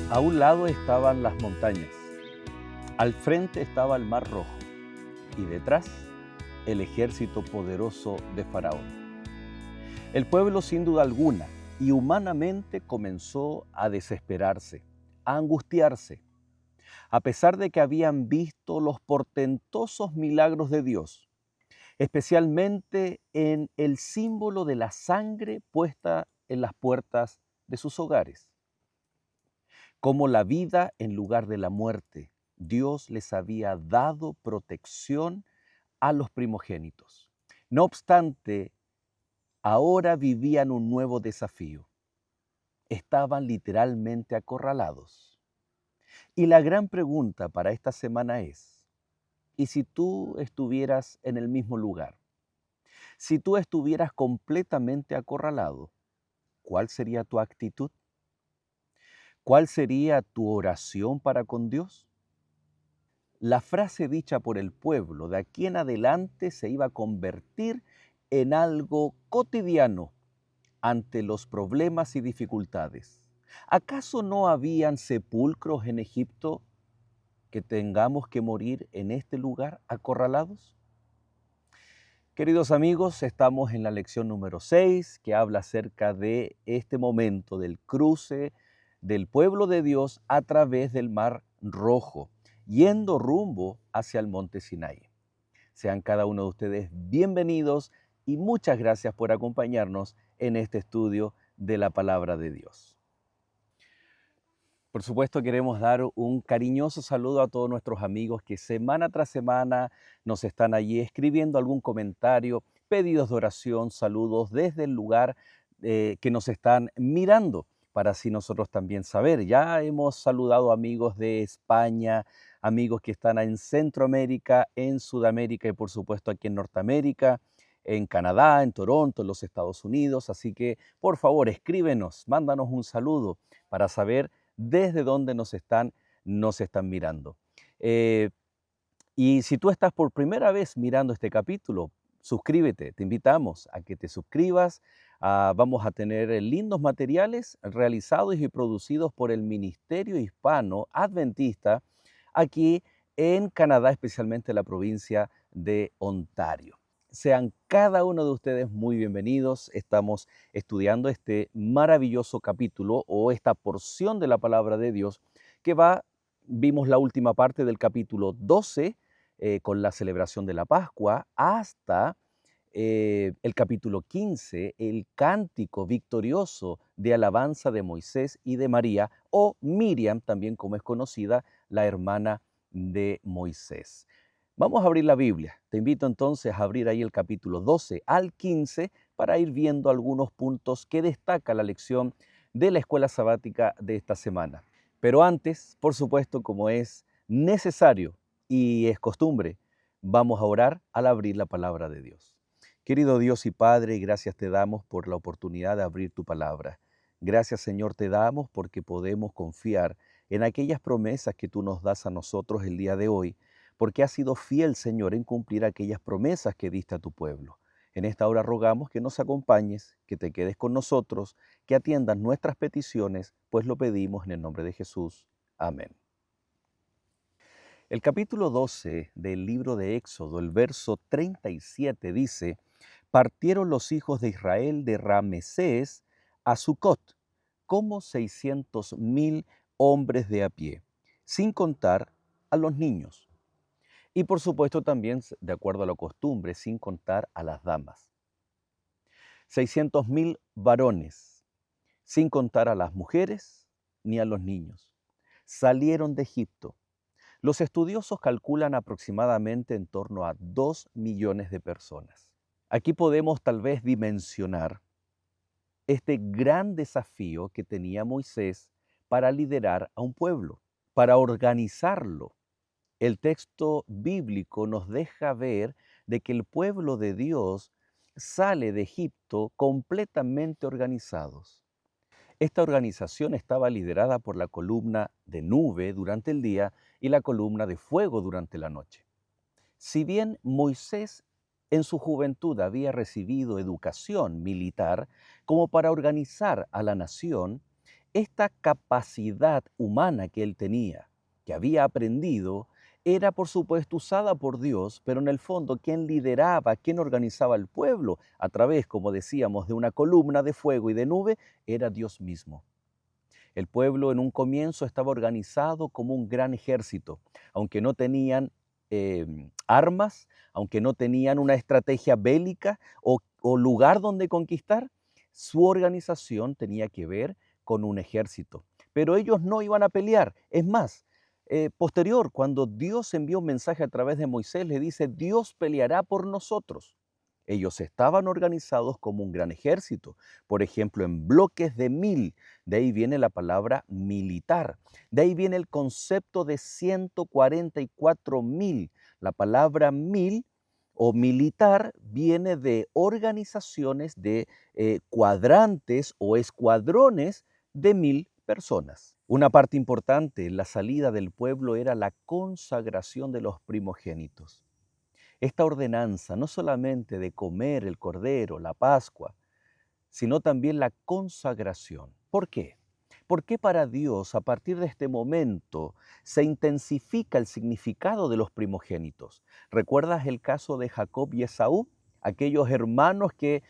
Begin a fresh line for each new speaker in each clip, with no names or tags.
A un lado estaban las montañas, al frente estaba el Mar Rojo y detrás el ejército poderoso de Faraón. El pueblo, sin duda alguna, y humanamente comenzó a desesperarse, a angustiarse, a pesar de que habían visto los portentosos milagros de Dios, especialmente en el símbolo de la sangre puesta en las puertas de sus hogares. Como la vida en lugar de la muerte, Dios les había dado protección a los primogénitos. No obstante, ahora vivían un nuevo desafío. Estaban literalmente acorralados. Y la gran pregunta para esta semana es, ¿y si tú estuvieras en el mismo lugar? Si tú estuvieras completamente acorralado, ¿cuál sería tu actitud? ¿Cuál sería tu oración para con Dios? La frase dicha por el pueblo de aquí en adelante se iba a convertir en algo cotidiano ante los problemas y dificultades. ¿Acaso no habían sepulcros en Egipto que tengamos que morir en este lugar acorralados? Queridos amigos, estamos en la lección número 6 que habla acerca de este momento del cruce del pueblo de Dios a través del Mar Rojo, yendo rumbo hacia el monte Sinaí. Sean cada uno de ustedes bienvenidos y muchas gracias por acompañarnos en este estudio de la palabra de Dios. Por supuesto, queremos dar un cariñoso saludo a todos nuestros amigos que semana tras semana nos están allí escribiendo algún comentario, pedidos de oración, saludos desde el lugar que nos están mirando, para así nosotros también saber. Ya hemos saludado amigos de España, amigos que están en Centroamérica, en Sudamérica y por supuesto aquí en Norteamérica, en Canadá, en Toronto, en los Estados Unidos. Así que por favor escríbenos, mándanos un saludo para saber desde dónde nos están mirando. Eh, y si tú estás por primera vez mirando este capítulo, suscríbete, te invitamos a que te suscribas. Vamos a tener lindos materiales realizados y producidos por el Ministerio Hispano Adventista aquí en Canadá, especialmente en la provincia de Ontario. Sean cada uno de ustedes muy bienvenidos. Estamos estudiando este maravilloso capítulo o esta porción de la palabra de Dios que vimos la última parte del capítulo 12 con la celebración de la Pascua hasta el capítulo 15, el cántico victorioso de alabanza de Moisés y de María, o Miriam, también como es conocida, la hermana de Moisés. Vamos a abrir la Biblia. Te invito entonces a abrir ahí el capítulo 12 al 15 para ir viendo algunos puntos que destaca la lección de la escuela sabática de esta semana. Pero antes, por supuesto, como es necesario y es costumbre, vamos a orar al abrir la palabra de Dios. Querido Dios y Padre, gracias te damos por la oportunidad de abrir tu palabra. Gracias, Señor, te damos porque podemos confiar en aquellas promesas que tú nos das a nosotros el día de hoy, porque has sido fiel, Señor, en cumplir aquellas promesas que diste a tu pueblo. En esta hora rogamos que nos acompañes, que te quedes con nosotros, que atiendas nuestras peticiones, pues lo pedimos en el nombre de Jesús. Amén. El capítulo 12 del libro de Éxodo, el verso 37 dice: partieron los hijos de Israel de Ramesés a Sucot, como 600,000 hombres de a pie, sin contar a los niños. Y por supuesto también, de acuerdo a la costumbre, sin contar a las damas. 600,000 varones, sin contar a las mujeres ni a los niños, salieron de Egipto. Los estudiosos calculan aproximadamente en torno a 2 millones de personas. Aquí podemos tal vez dimensionar este gran desafío que tenía Moisés para liderar a un pueblo, para organizarlo. El texto bíblico nos deja ver de que el pueblo de Dios sale de Egipto completamente organizados. Esta organización estaba liderada por la columna de nube durante el día y la columna de fuego durante la noche. Si bien Moisés en su juventud había recibido educación militar como para organizar a la nación, esta capacidad humana que él tenía, que había aprendido, era por supuesto usada por Dios, pero en el fondo, ¿quién lideraba, quién organizaba el pueblo? A través, como decíamos, de una columna de fuego y de nube, era Dios mismo. El pueblo en un comienzo estaba organizado como un gran ejército, aunque no tenían armas, aunque no tenían una estrategia bélica o lugar donde conquistar, su organización tenía que ver con un ejército. Pero ellos no iban a pelear. Es más, posterior, cuando Dios envió un mensaje a través de Moisés, le dice, Dios peleará por nosotros. Ellos estaban organizados como un gran ejército, por ejemplo, en bloques de 1000. De ahí viene la palabra militar. De ahí viene el concepto de 144.000. La palabra 1000 o militar viene de organizaciones de cuadrantes o escuadrones de 1000 personas. Una parte importante en la salida del pueblo era la consagración de los primogénitos. Esta ordenanza, no solamente de comer el cordero, la Pascua, sino también la consagración. ¿Por qué? Porque para Dios, a partir de este momento, se intensifica el significado de los primogénitos. ¿Recuerdas el caso de Jacob y Esaú? Aquellos hermanos que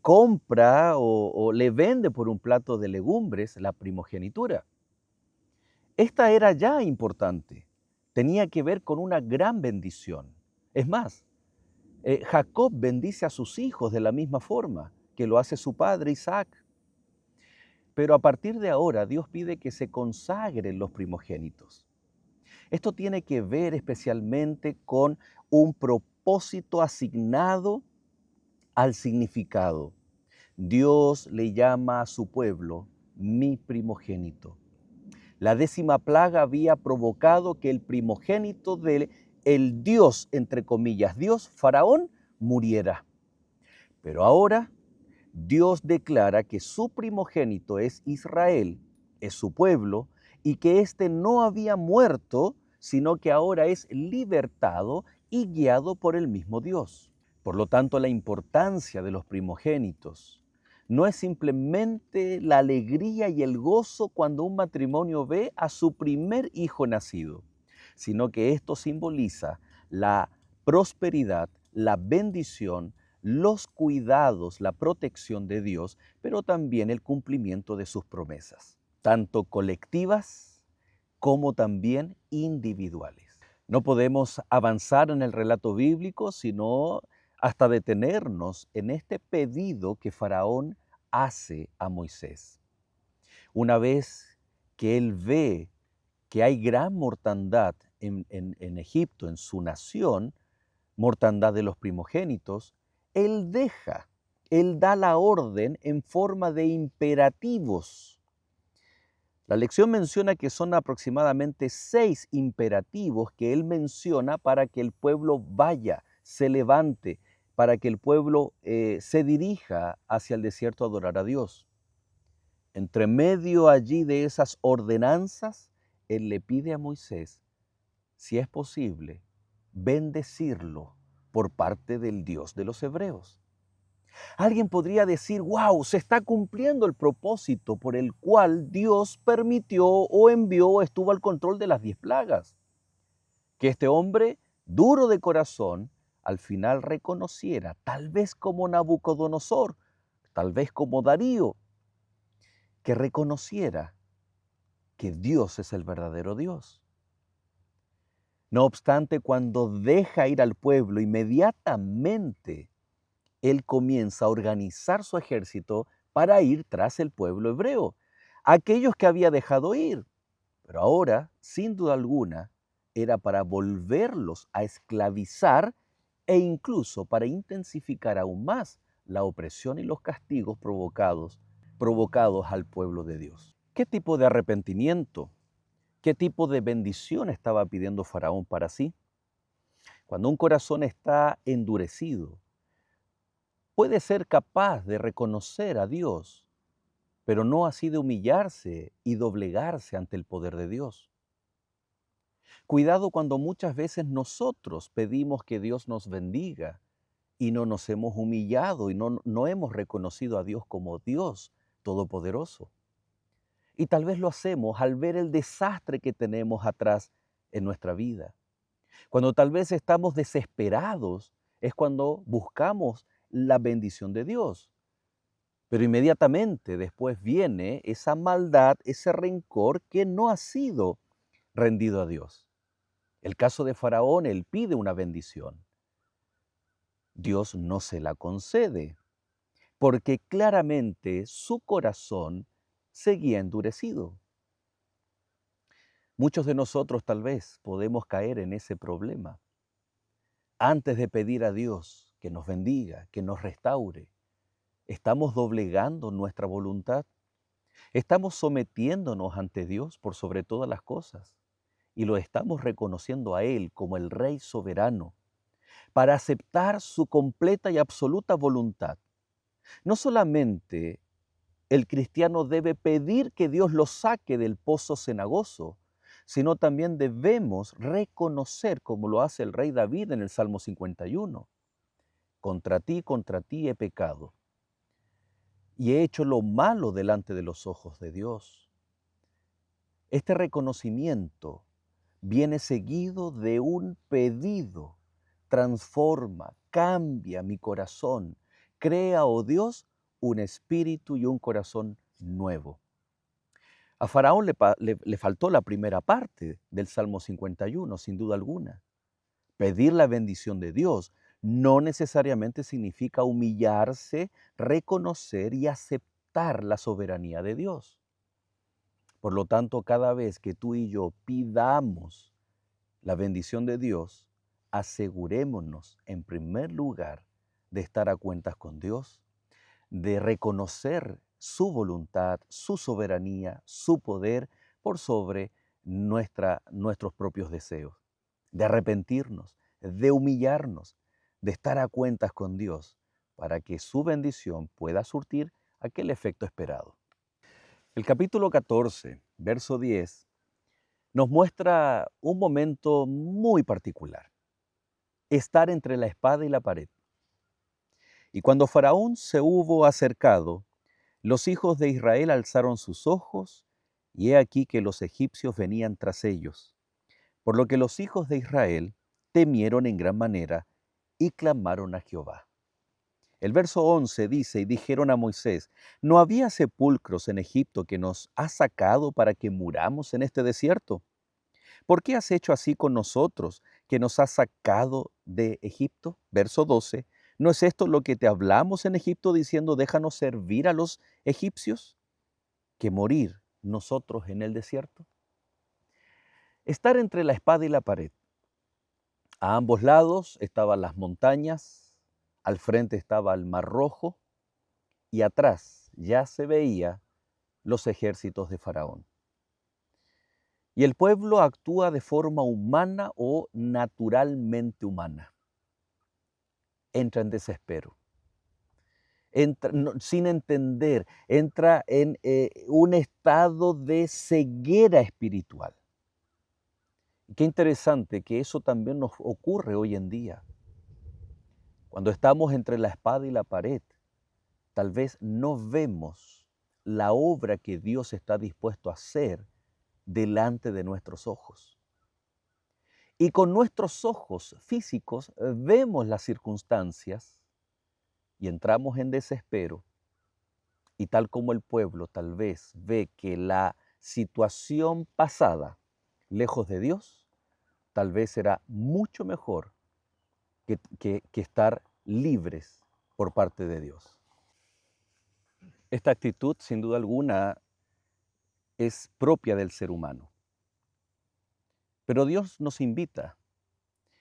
compra o le vende por un plato de legumbres la primogenitura. Esta era ya importante. Tenía que ver con una gran bendición. Es más, Jacob bendice a sus hijos de la misma forma que lo hace su padre Isaac. Pero a partir de ahora Dios pide que se consagren los primogénitos. Esto tiene que ver especialmente con un propósito asignado al significado. Dios le llama a su pueblo mi primogénito. La 10ª plaga había provocado que el primogénito del el Dios, entre comillas, Dios, Faraón, muriera. Pero ahora Dios declara que su primogénito es Israel, es su pueblo, y que éste no había muerto, sino que ahora es libertado y guiado por el mismo Dios. Por lo tanto, la importancia de los primogénitos no es simplemente la alegría y el gozo cuando un matrimonio ve a su primer hijo nacido, sino que esto simboliza la prosperidad, la bendición, los cuidados, la protección de Dios, pero también el cumplimiento de sus promesas, tanto colectivas como también individuales. No podemos avanzar en el relato bíblico sino hasta detenernos en este pedido que Faraón hace a Moisés. Una vez que él ve que hay gran mortandad en Egipto, en su nación, mortandad de los primogénitos, él da la orden en forma de imperativos. La lección menciona que son aproximadamente 6 imperativos que él menciona para que el pueblo vaya, se levante, para que el pueblo se dirija hacia el desierto a adorar a Dios. Entre medio allí de esas ordenanzas, él le pide a Moisés, si es posible, bendecirlo por parte del Dios de los hebreos. Alguien podría decir, wow, se está cumpliendo el propósito por el cual Dios permitió o envió o estuvo al control de las 10 plagas. Que este hombre, duro de corazón, al final reconociera, tal vez como Nabucodonosor, tal vez como Darío, que reconociera que Dios es el verdadero Dios. No obstante, cuando deja ir al pueblo, inmediatamente él comienza a organizar su ejército para ir tras el pueblo hebreo, aquellos que había dejado ir. Pero ahora, sin duda alguna, era para volverlos a esclavizar e incluso para intensificar aún más la opresión y los castigos provocados al pueblo de Dios. ¿Qué tipo de arrepentimiento, qué tipo de bendición estaba pidiendo Faraón para sí? Cuando un corazón está endurecido, puede ser capaz de reconocer a Dios, pero no así de humillarse y doblegarse ante el poder de Dios. Cuidado cuando muchas veces nosotros pedimos que Dios nos bendiga y no nos hemos humillado y no hemos reconocido a Dios como Dios Todopoderoso. Y tal vez lo hacemos al ver el desastre que tenemos atrás en nuestra vida. Cuando tal vez estamos desesperados, es cuando buscamos la bendición de Dios. Pero inmediatamente después viene esa maldad, ese rencor que no ha sido rendido a Dios. El caso de Faraón, él pide una bendición. Dios no se la concede, porque claramente su corazón seguía endurecido. Muchos de nosotros tal vez podemos caer en ese problema. Antes de pedir a Dios que nos bendiga, que nos restaure, estamos doblegando nuestra voluntad, estamos sometiéndonos ante Dios por sobre todas las cosas y lo estamos reconociendo a Él como el Rey soberano para aceptar su completa y absoluta voluntad. No solamente el cristiano debe pedir que Dios lo saque del pozo cenagoso, sino también debemos reconocer, como lo hace el rey David en el Salmo 51, contra ti he pecado y he hecho lo malo delante de los ojos de Dios. Este reconocimiento viene seguido de un pedido. Transforma, cambia mi corazón. Crea, oh Dios, un espíritu y un corazón nuevo. A Faraón le faltó la primera parte del Salmo 51, sin duda alguna. Pedir la bendición de Dios no necesariamente significa humillarse, reconocer y aceptar la soberanía de Dios. Por lo tanto, cada vez que tú y yo pidamos la bendición de Dios, asegurémonos en primer lugar de estar a cuentas con Dios, de reconocer su voluntad, su soberanía, su poder por sobre nuestros propios deseos, de arrepentirnos, de humillarnos, de estar a cuentas con Dios para que su bendición pueda surtir aquel efecto esperado. El capítulo 14, verso 10, nos muestra un momento muy particular, estar entre la espada y la pared. Y cuando Faraón se hubo acercado, los hijos de Israel alzaron sus ojos, y he aquí que los egipcios venían tras ellos, por lo que los hijos de Israel temieron en gran manera y clamaron a Jehová. El verso 11 dice, y dijeron a Moisés, ¿no había sepulcros en Egipto que nos has sacado para que muramos en este desierto? ¿Por qué has hecho así con nosotros, que nos has sacado de Egipto? Verso 12, ¿no es esto lo que te hablamos en Egipto diciendo, déjanos servir a los egipcios, que morir nosotros en el desierto? Estar entre la espada y la pared. A ambos lados estaban las montañas, al frente estaba el Mar Rojo y atrás ya se veía los ejércitos de Faraón. Y el pueblo actúa de forma humana o naturalmente humana. Entra en desespero, entra sin entender, entra en un estado de ceguera espiritual. Qué interesante que eso también nos ocurre hoy en día. Cuando estamos entre la espada y la pared, tal vez no vemos la obra que Dios está dispuesto a hacer delante de nuestros ojos. Y con nuestros ojos físicos vemos las circunstancias y entramos en desespero. Y tal como el pueblo tal vez ve que la situación pasada, lejos de Dios, tal vez será mucho mejor que estar libres por parte de Dios. Esta actitud, sin duda alguna, es propia del ser humano. Pero Dios nos invita,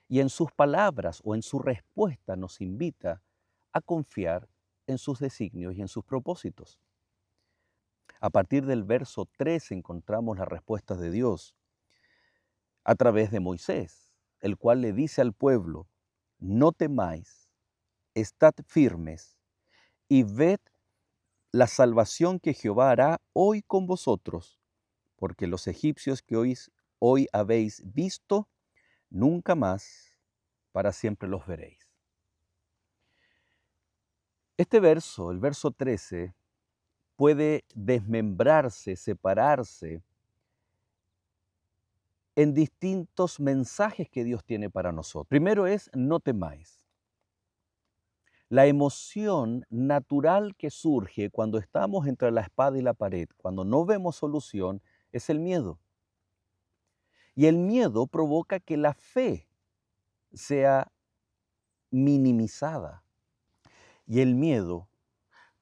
y en sus palabras o en su respuesta nos invita a confiar en sus designios y en sus propósitos. A partir del verso 3 encontramos la respuesta de Dios a través de Moisés, el cual le dice al pueblo, no temáis, estad firmes y ved la salvación que Jehová hará hoy con vosotros, porque los egipcios que hoy habéis visto, nunca más para siempre los veréis. Este verso, el verso 13, puede desmembrarse, separarse en distintos mensajes que Dios tiene para nosotros. Primero es, no temáis. La emoción natural que surge cuando estamos entre la espada y la pared, cuando no vemos solución, es el miedo. Y el miedo provoca que la fe sea minimizada. Y el miedo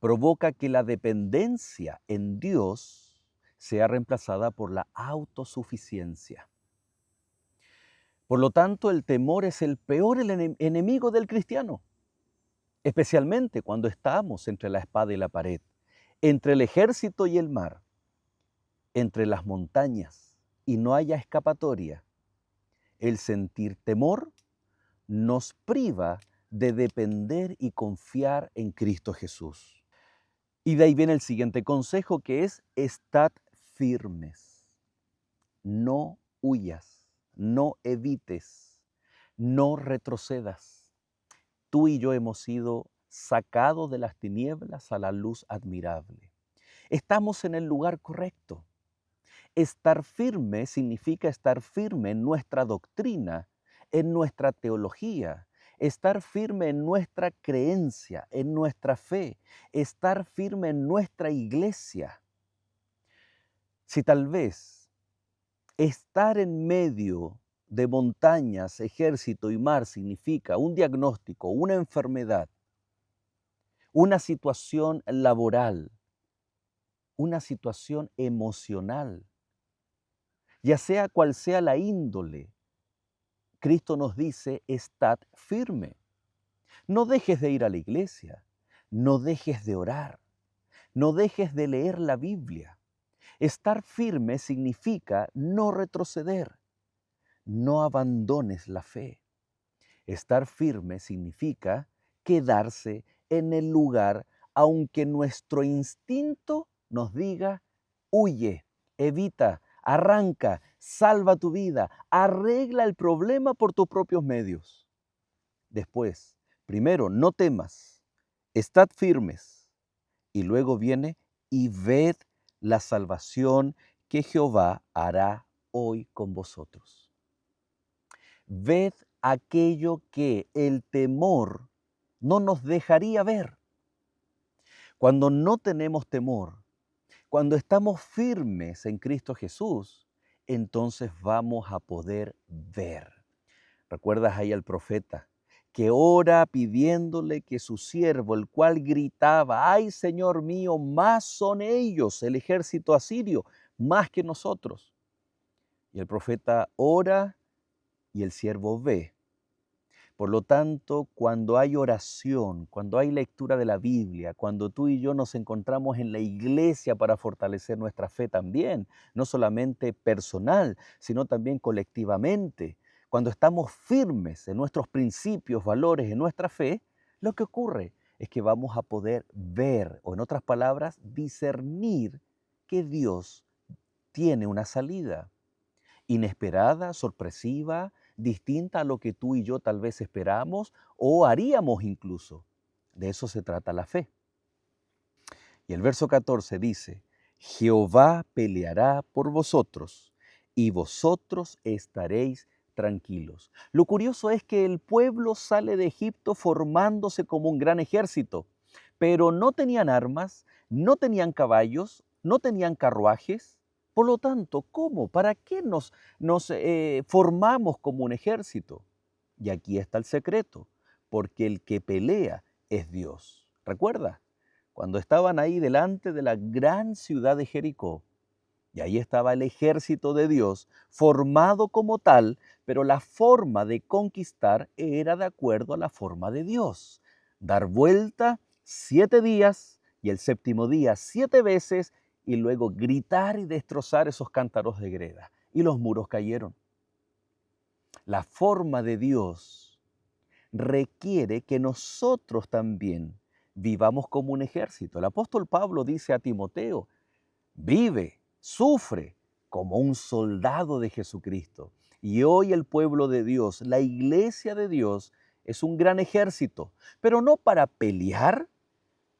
provoca que la dependencia en Dios sea reemplazada por la autosuficiencia. Por lo tanto, el temor es el peor enemigo del cristiano, especialmente cuando estamos entre la espada y la pared, entre el ejército y el mar, entre las montañas, y no haya escapatoria. El sentir temor nos priva de depender y confiar en Cristo Jesús. Y de ahí viene el siguiente consejo, que es: estad firmes. No huyas, no evites, no retrocedas. Tú y yo hemos sido sacados de las tinieblas a la luz admirable. Estamos en el lugar correcto. Estar firme significa estar firme en nuestra doctrina, en nuestra teología, estar firme en nuestra creencia, en nuestra fe, estar firme en nuestra iglesia. Si tal vez estar en medio de montañas, ejército y mar significa un diagnóstico, una enfermedad, una situación laboral, una situación emocional, ya sea cual sea la índole, Cristo nos dice: estad firme. No dejes de ir a la iglesia, no dejes de orar, no dejes de leer la Biblia. Estar firme significa no retroceder, no abandones la fe. Estar firme significa quedarse en el lugar aunque nuestro instinto nos diga: huye, evita, arranca, salva tu vida, arregla el problema por tus propios medios. Después, primero, no temas, estad firmes, y luego viene: y ved la salvación que Jehová hará hoy con vosotros. Ved aquello que el temor no nos dejaría ver. Cuando no tenemos temor, cuando estamos firmes en Cristo Jesús, entonces vamos a poder ver. ¿Recuerdas ahí al profeta que ora pidiéndole que su siervo, el cual gritaba: ay, Señor mío, más son ellos, el ejército asirio, más que nosotros? Y el profeta ora y el siervo ve. Por lo tanto, cuando hay oración, cuando hay lectura de la Biblia, cuando tú y yo nos encontramos en la iglesia para fortalecer nuestra fe también, no solamente personal, sino también colectivamente, cuando estamos firmes en nuestros principios, valores, en nuestra fe, lo que ocurre es que vamos a poder ver, o en otras palabras, discernir que Dios tiene una salida inesperada, sorpresiva, distinta a lo que tú y yo tal vez esperamos o haríamos incluso. De eso se trata la fe. Y el verso 14 dice: Jehová peleará por vosotros y vosotros estaréis tranquilos. Lo curioso es que el pueblo sale de Egipto formándose como un gran ejército, pero no tenían armas, no tenían caballos, no tenían carruajes. Por lo tanto, ¿cómo? ¿Para qué nos formamos como un ejército? Y aquí está el secreto, porque el que pelea es Dios. ¿Recuerda? Cuando estaban ahí delante de la gran ciudad de Jericó, y ahí estaba el ejército de Dios, formado como tal, pero la forma de conquistar era de acuerdo a la forma de Dios. Dar vuelta 7 días y el séptimo día 7 veces, y luego gritar y destrozar esos cántaros de greda. Y los muros cayeron. La forma de Dios requiere que nosotros también vivamos como un ejército. El apóstol Pablo dice a Timoteo: vive, sufre como un soldado de Jesucristo. Y hoy el pueblo de Dios, la iglesia de Dios, es un gran ejército, pero no para pelear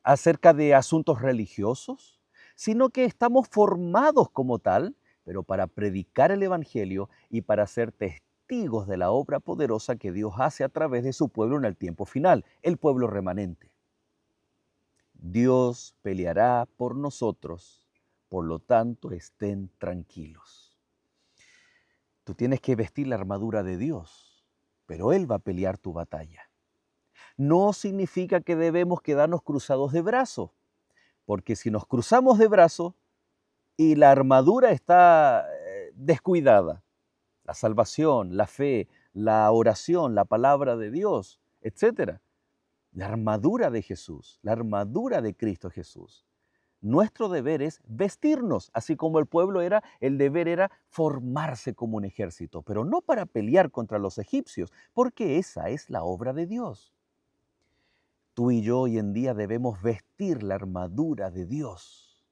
acerca de asuntos religiosos, sino que estamos formados como tal, pero para predicar el Evangelio y para ser testigos de la obra poderosa que Dios hace a través de su pueblo en el tiempo final, el pueblo remanente. Dios peleará por nosotros, por lo tanto estén tranquilos. Tú tienes que vestir la armadura de Dios, pero Él va a pelear tu batalla. No significa que debemos quedarnos cruzados de brazos, porque si nos cruzamos de brazos y la armadura está descuidada, la salvación, la fe, la oración, la palabra de Dios, etcétera, la armadura de Jesús, la armadura de Cristo Jesús. Nuestro deber es vestirnos, así como el deber era formarse como un ejército, pero no para pelear contra los egipcios, porque esa es la obra de Dios. Tú y yo hoy en día debemos vestir la armadura de Dios,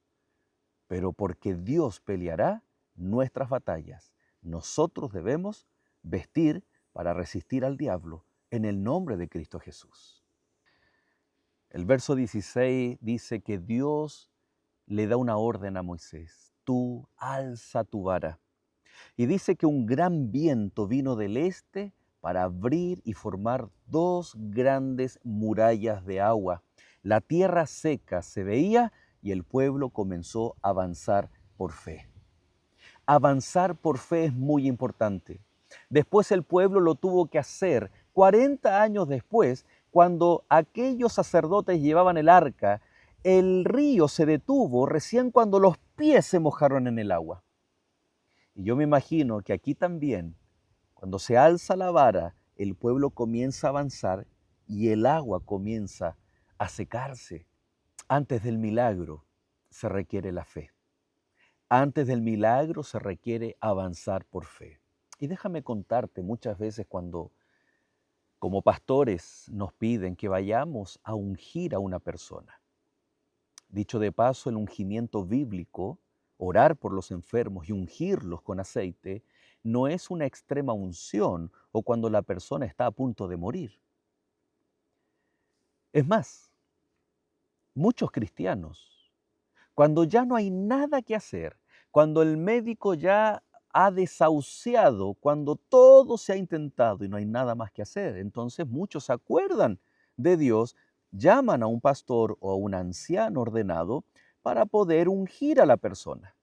pero porque Dios peleará nuestras batallas. Nosotros debemos vestir para resistir al diablo en el nombre de Cristo Jesús. El verso 16 dice que Dios le da una orden a Moisés: tú alza tu vara. Y dice que un gran viento vino del este para abrir y formar dos grandes murallas de agua. La tierra seca se veía y el pueblo comenzó a avanzar por fe. Avanzar por fe es muy importante. Después el pueblo lo tuvo que hacer 40 años después, cuando aquellos sacerdotes llevaban el arca. El río se detuvo recién cuando los pies se mojaron en el agua. Y yo me imagino que aquí también, cuando se alza la vara, el pueblo comienza a avanzar y el agua comienza a secarse. Antes del milagro se requiere la fe. Antes del milagro se requiere avanzar por fe. Y déjame contarte, muchas veces cuando como pastores nos piden que vayamos a ungir a una persona. Dicho de paso, el ungimiento bíblico, orar por los enfermos y ungirlos con aceite, no es una extrema unción o cuando la persona está a punto de morir. Es más, muchos cristianos, cuando ya no hay nada que hacer, cuando el médico ya ha desahuciado, cuando todo se ha intentado y no hay nada más que hacer, entonces muchos se acuerdan de Dios, llaman a un pastor o a un anciano ordenado para poder ungir a la persona.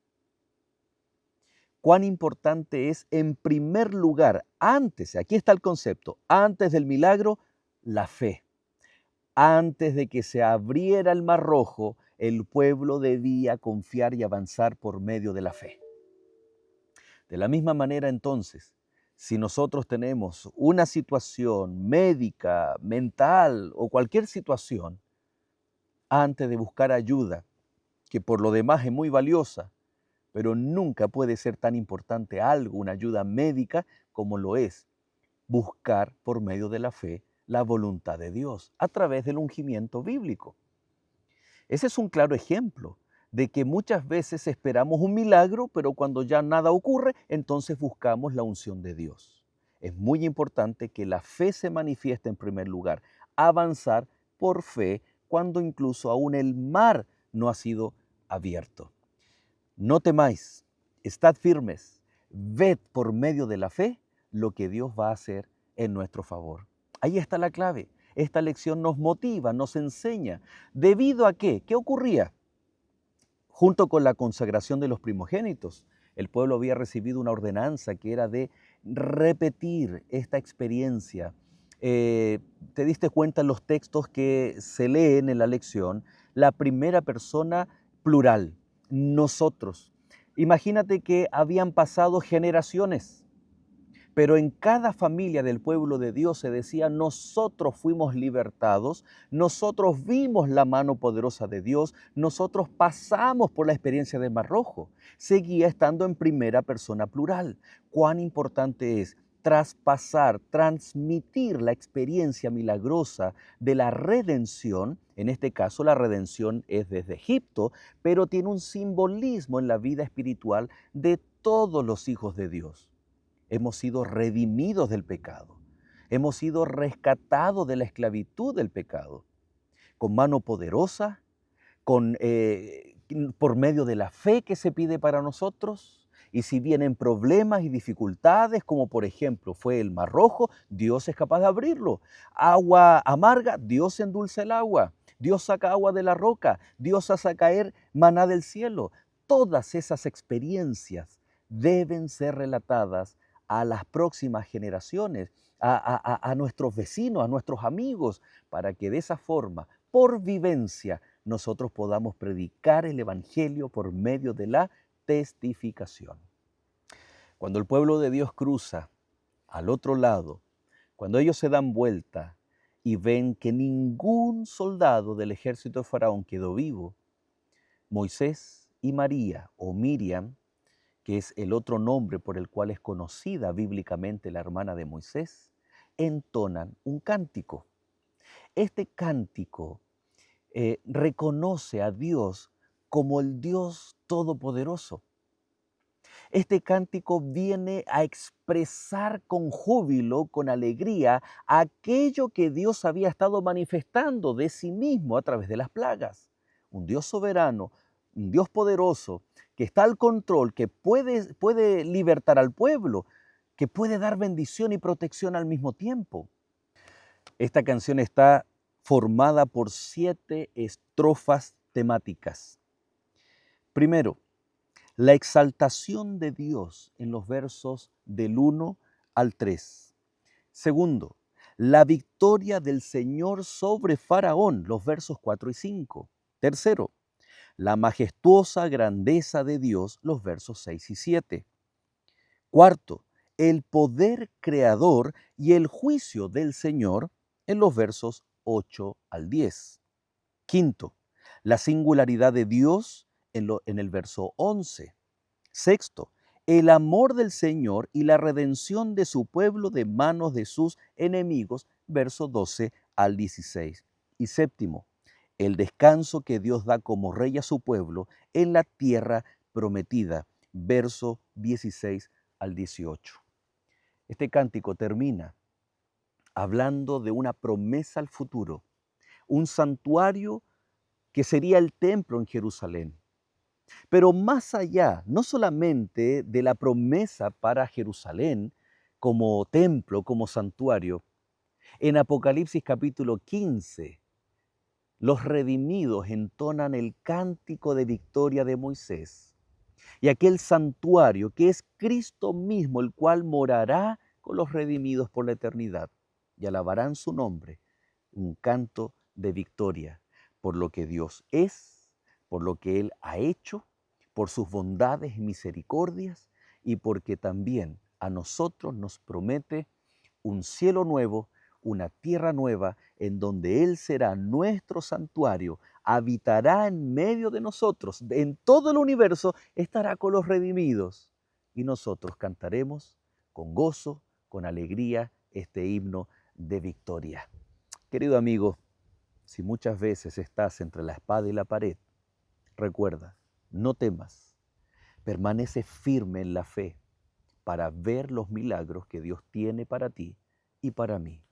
Cuán importante es, en primer lugar, antes, aquí está el concepto, antes del milagro, la fe. Antes de que se abriera el Mar Rojo, el pueblo debía confiar y avanzar por medio de la fe. De la misma manera, entonces, si nosotros tenemos una situación médica, mental o cualquier situación, antes de buscar ayuda, que por lo demás es muy valiosa, pero nunca puede ser tan importante algo, una ayuda médica, como lo es buscar por medio de la fe la voluntad de Dios a través del ungimiento bíblico. Ese es un claro ejemplo de que muchas veces esperamos un milagro, pero cuando ya nada ocurre, entonces buscamos la unción de Dios. Es muy importante que la fe se manifieste en primer lugar, avanzar por fe cuando incluso aún el mar no ha sido abierto. No temáis, estad firmes, ved por medio de la fe lo que Dios va a hacer en nuestro favor. Ahí está la clave. Esta lección nos motiva, nos enseña. ¿Debido a qué? ¿Qué ocurría? Junto con la consagración de los primogénitos, el pueblo había recibido una ordenanza que era de repetir esta experiencia. ¿Te diste cuenta en los textos que se leen en la lección? La primera persona plural, nosotros. Imagínate que habían pasado generaciones, pero en cada familia del pueblo de Dios se decía: nosotros fuimos libertados, nosotros vimos la mano poderosa de Dios, nosotros pasamos por la experiencia del Mar Rojo. Seguía estando en primera persona plural. Cuán importante es traspasar, transmitir la experiencia milagrosa de la redención. En este caso, la redención es desde Egipto, pero tiene un simbolismo en la vida espiritual de todos los hijos de Dios. Hemos sido redimidos del pecado. Hemos sido rescatados de la esclavitud del pecado. Con mano poderosa, con por medio de la fe que se pide para nosotros. Y si vienen problemas y dificultades, como por ejemplo fue el Mar Rojo, Dios es capaz de abrirlo. Agua amarga, Dios endulza el agua. Dios saca agua de la roca. Dios hace caer maná del cielo. Todas esas experiencias deben ser relatadas a las próximas generaciones, a nuestros vecinos, a nuestros amigos, para que de esa forma, por vivencia, nosotros podamos predicar el Evangelio por medio de la testificación. Cuando el pueblo de Dios cruza al otro lado, cuando ellos se dan vuelta y ven que ningún soldado del ejército de Faraón quedó vivo, Moisés y María, o Miriam, que es el otro nombre por el cual es conocida bíblicamente la hermana de Moisés, entonan un cántico. Este cántico reconoce a Dios como el Dios Todopoderoso. Este cántico viene a expresar con júbilo, con alegría, aquello que Dios había estado manifestando de sí mismo a través de las plagas. Un Dios soberano, un Dios poderoso, que está al control, que puede libertar al pueblo, que puede dar bendición y protección al mismo tiempo. Esta canción está formada por 7 estrofas temáticas. Primero, la exaltación de Dios en los versos del 1 al 3. Segundo, la victoria del Señor sobre Faraón, los versos 4 y 5. Tercero, la majestuosa grandeza de Dios, los versos 6 y 7. Cuarto, el poder creador y el juicio del Señor en los versos 8 al 10. Quinto, la singularidad de Dios en el verso 11. Sexto, el amor del Señor y la redención de su pueblo de manos de sus enemigos, verso 12 al 16. Y séptimo, el descanso que Dios da como rey a su pueblo en la tierra prometida, verso 16 al 18. Este cántico termina hablando de una promesa al futuro, un santuario que sería el templo en Jerusalén. Pero más allá, no solamente de la promesa para Jerusalén como templo, como santuario, en Apocalipsis capítulo 15, los redimidos entonan el cántico de victoria de Moisés y aquel santuario que es Cristo mismo, el cual morará con los redimidos por la eternidad y alabarán su nombre, un canto de victoria por lo que Dios es, por lo que Él ha hecho, por sus bondades y misericordias y porque también a nosotros nos promete un cielo nuevo, una tierra nueva, en donde Él será nuestro santuario, habitará en medio de nosotros, en todo el universo estará con los redimidos y nosotros cantaremos con gozo, con alegría este himno de victoria. Querido amigo, si muchas veces estás entre la espada y la pared, recuerda, no temas, permanece firme en la fe para ver los milagros que Dios tiene para ti y para mí,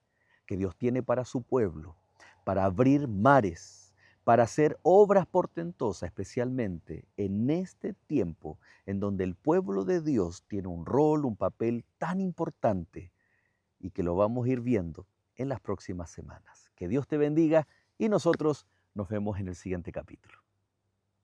que Dios tiene para su pueblo, para abrir mares, para hacer obras portentosas, especialmente en este tiempo en donde el pueblo de Dios tiene un rol, un papel tan importante y que lo vamos a ir viendo en las próximas semanas. Que Dios te bendiga y nosotros nos vemos en el siguiente capítulo.